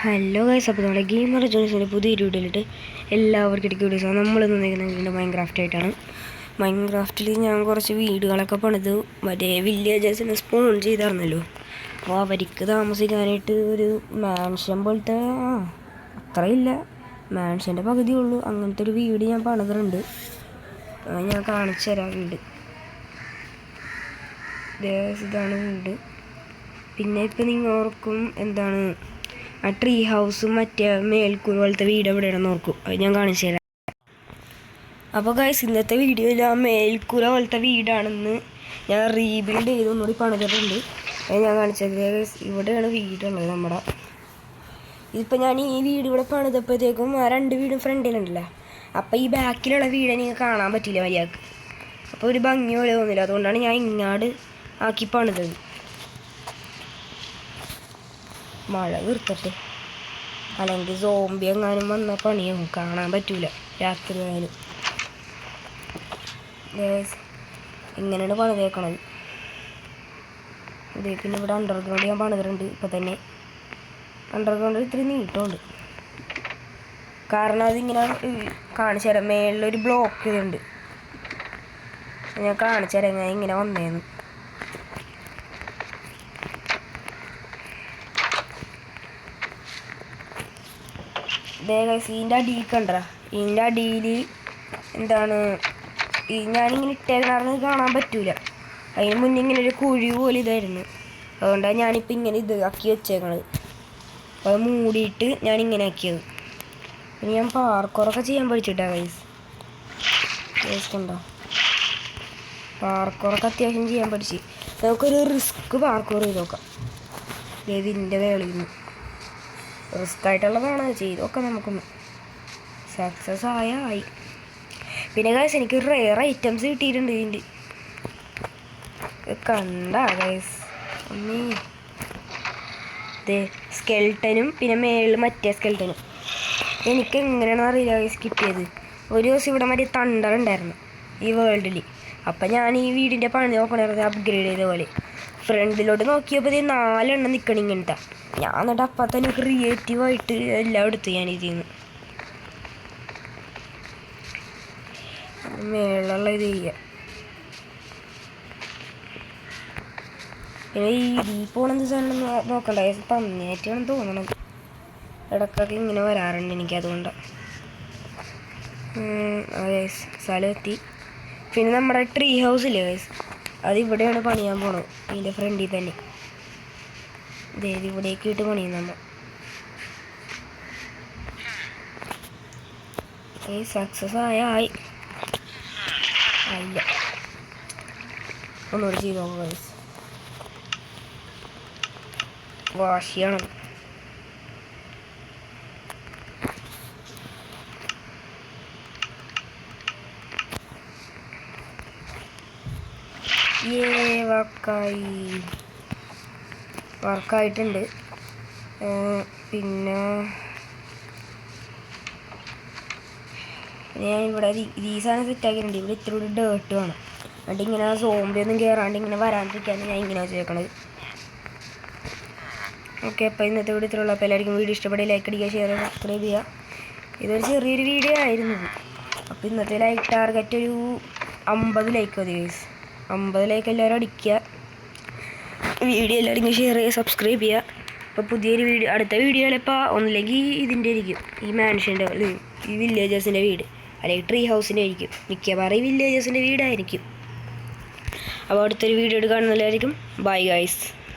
Hello guys, അപ്പോൾ നമ്മുടെ gamer ജോൺസിൻ്റെ പുതിയൊരു വീഡിയോയിലിട്ട് എല്ലാവർക്കും ഇടയ്ക്ക് വീഡിയോസ്. നമ്മളിന്ന് നിൽക്കുന്നത് മൈൻക്രാഫ്റ്റ് ആയിട്ടാണ്. മൈൻക്രാഫ്റ്റിൽ ഞാൻ കുറച്ച് വീടുകളൊക്കെ പണിത് മറ്റേ വില്ലേജേഴ്സിനെ സ്പോൺ ചെയ്തായിരുന്നല്ലോ. അപ്പോൾ അവർക്ക് താമസിക്കാനായിട്ട് ഒരു മാൻഷൻ പോലത്തെ അത്രയില്ല, മാൻഷൻ്റെ പകുതിയുള്ളൂ, അങ്ങനത്തെ ഒരു വീട് ഞാൻ പണിതിട്ടുണ്ട്. ഞാൻ കാണിച്ചു തരാം വീട്. ഇതാണ് വീട്. പിന്നെ ഇപ്പം നിങ്ങൾക്കും എന്താണ് ആ ട്രീ ഹൗസും മറ്റേ മേൽക്കൂര പോലത്തെ വീട് എവിടെയാണെന്ന് ഓർക്കും, അത് ഞാൻ കാണിച്ചു തരാം. അപ്പോൾ ഗൈസ്, ഇന്നത്തെ വീഡിയോയിൽ ആ മേൽക്കൂര പോലത്തെ വീടാണെന്ന് ഞാൻ റീബിൽഡ് ചെയ്ത് ഒന്നുകൂടി പണിതിട്ടുണ്ട്. അത് ഞാൻ കാണിച്ചത് ഗൈസ്, ഇവിടെയാണ് വീടുള്ളത് നമ്മുടെ. ഇതിപ്പോൾ ഞാൻ ഈ വീട് ഇവിടെ പണിതപ്പോഴത്തേക്കും ആ രണ്ട് വീടും ഫ്രണ്ടിലുണ്ടല്ലോ, അപ്പോൾ ഈ ബാക്കിലുള്ള വീട് എനിക്ക് കാണാൻ പറ്റില്ല മര്യാദക്ക്. അപ്പോൾ ഒരു ഭംഗി പോലെ തോന്നില്ല, അതുകൊണ്ടാണ് ഞാൻ ഇങ്ങാട് ആക്കി പണിതത്. മഴ വീർത്തട്ടെ, അല്ലെങ്കിൽ സോംബി എങ്ങാനും വന്ന പണിയാവും, കാണാൻ പറ്റൂല രാത്രി ആയാലും. ഇങ്ങനെയാണ് പണിതേക്കണത്. ഇതേ പിന്നെ ഇവിടെ അണ്ടർഗ്രൗണ്ട് ഞാൻ പണിതിട്ടുണ്ട്. ഇപ്പം തന്നെ അണ്ടർഗ്രൗണ്ട് ഇത്തിരി നീട്ടമുണ്ട്, കാരണം അതിങ്ങനെ കാണിച്ചു തരാം. മേളിലൊരു ബ്ലോക്ക് ഇതുണ്ട്, ഞാൻ കാണിച്ചു തരാം ഞാൻ ഇങ്ങനെ വന്നേന്ന്. ഇതിൻ്റെ അടിയിൽ കണ്ടോ, ഇതിൻ്റെ അടിയിൽ എന്താണ് ഞാനിങ്ങനെ ഇട്ടേക്കണ കാണാൻ പറ്റൂല. അതിന് മുന്നേ ഇങ്ങനെ ഒരു കുഴി പോലെ ഇതായിരുന്നു, അതുകൊണ്ടാണ് ഞാനിപ്പോൾ ഇങ്ങനെ ഇത് ആക്കി വെച്ചേക്കണത്. അപ്പോൾ അത് മൂടിയിട്ട് ഞാനിങ്ങനെ ആക്കിയത്. പിന്നെ ഞാൻ പാർക്കോറൊക്കെ ചെയ്യാൻ പഠിച്ചിട്ടാ ഗൈസ് കണ്ടോ, പാർക്കോറൊക്കെ അത്യാവശ്യം ചെയ്യാൻ പഠിച്ച്. നമുക്കൊരു റിസ്ക് പാർക്കോർ ചെയ്ത് നോക്കാം. ഇതിൻ്റെ വേളിയിൽ നിന്ന് റിസ്ക് ആയിട്ടുള്ളതാണ്, ചെയ്ത് നോക്കാം നമുക്കൊന്ന്. സക്സസ് ആയി. പിന്നെ ഗൈസ്, എനിക്ക് റെയർ ഐറ്റംസ് കിട്ടിയിട്ടുണ്ട് ഇതിൻ്റെ. കണ്ട ഗൈസ്, ഇതേ സ്കെൽട്ടനും പിന്നെ മേളിൽ മറ്റേ സ്കെൽട്ടനും. എനിക്ക് എങ്ങനെയാണെന്ന് അറിയില്ല ഗൈസ് കിട്ടിയത്. ഒരു ദിവസം ഇവിടെ മറ്റേ തണ്ടർ ഉണ്ടായിരുന്നു ഈ വേൾഡിൽ. അപ്പം ഞാൻ ഈ വീടിൻ്റെ പണി നോക്കണത് അപ്ഗ്രേഡ് ചെയ്ത പോലെ ഫ്രണ്ടിലോട്ട് നോക്കിയപ്പോൾ ഇത് 4 എണ്ണം നിൽക്കണം ഇങ്ങനത്തെ. ഞാൻ എന്നിട്ട് അപ്പം തന്നെ ക്രിയേറ്റീവായിട്ട് എല്ലാം എടുത്തു ഞാൻ ഇതിൽ നിന്ന്. മേളുള്ള ഇത് ചെയ്യുക. പിന്നെ ഈ പോണെന്ത് സാധനം നോക്കണ്ട, പന്നിയായിട്ട് വേണം തോന്നണം. ഇടയ്ക്കൊക്കെ ഇങ്ങനെ വരാറുണ്ട് എനിക്ക്, അതുകൊണ്ടാണ്. അതെ, സ്ഥലം എത്തി. പിന്നെ നമ്മുടെ ട്രീ ഹൗസ് ഇല്ലേ ഗൈസ്, അതിവിടെയാണ് പണിയാൻ പോണത്. ഇതിൻ്റെ ഫ്രണ്ടിൽ തന്നെ ഇവിടേക്ക് ഇട്ട് പണിയും നമ്മൾ. സക്സസ് ആയി. അല്ല, ഒന്നുകൂടി ചെയ്ത് നോക്കാം ഗൈസ്. വാശിയാണ്. വർക്കായിട്ടുണ്ട്. പിന്നെ ഞാൻ ഇവിടെ ഈ സാധനം സെറ്റാക്കിയിട്ടുണ്ട്. ഇവിടെ ഇത്തിരി കൂടി ഡേർട്ട് വേണം, എന്നിട്ട് ഇങ്ങനെ സോംബി ഒന്നും കയറാണ്ട് ഇങ്ങനെ വരാണ്ടിരിക്കാണ് ഞാൻ ഇങ്ങനെ വെച്ചേക്കണത്. ഓക്കെ, അപ്പോൾ ഇന്നത്തെ വീഡിയോ ഇത്രയുള്ളൂ. അപ്പോൾ എല്ലാവർക്കും വീഡിയോ ഇഷ്ടപ്പെടുക, ലൈക്ക് അടിക്കുക, ഷെയർ ചെയ്യുക, സബ്സ്ക്രൈബ് ചെയ്യുക. ഇതൊരു ചെറിയൊരു വീഡിയോ ആയിരുന്നു. അപ്പോൾ ഇന്നത്തെ ലൈക്ക് ടാർഗറ്റ് ഒരു 50 ലൈക്ക് മതി ഗൈസ്. 50 ലൈക്ക് എല്ലാവരും അടിക്കുക. വീഡിയോ എല്ലാവർക്കും ഷെയർ ചെയ്യുക, സബ്സ്ക്രൈബ് ചെയ്യുക. അപ്പോൾ പുതിയൊരു വീഡിയോ, അടുത്ത വീഡിയോയിലിപ്പോൾ ഒന്നില്ലെങ്കിൽ ഇതിൻ്റെ ആയിരിക്കും, ഈ മാൻഷൻ്റെ ഈ വില്ലേജേഴ്സിൻ്റെ വീട്, അല്ലെങ്കിൽ ട്രീ ഹൗസിൻ്റെ ആയിരിക്കും. മിക്കവാറും ഈ വില്ലേജേഴ്സിൻ്റെ വീടായിരിക്കും. അപ്പോൾ അടുത്തൊരു വീഡിയോ കാണുന്നല്ലായിരിക്കും. Bye guys.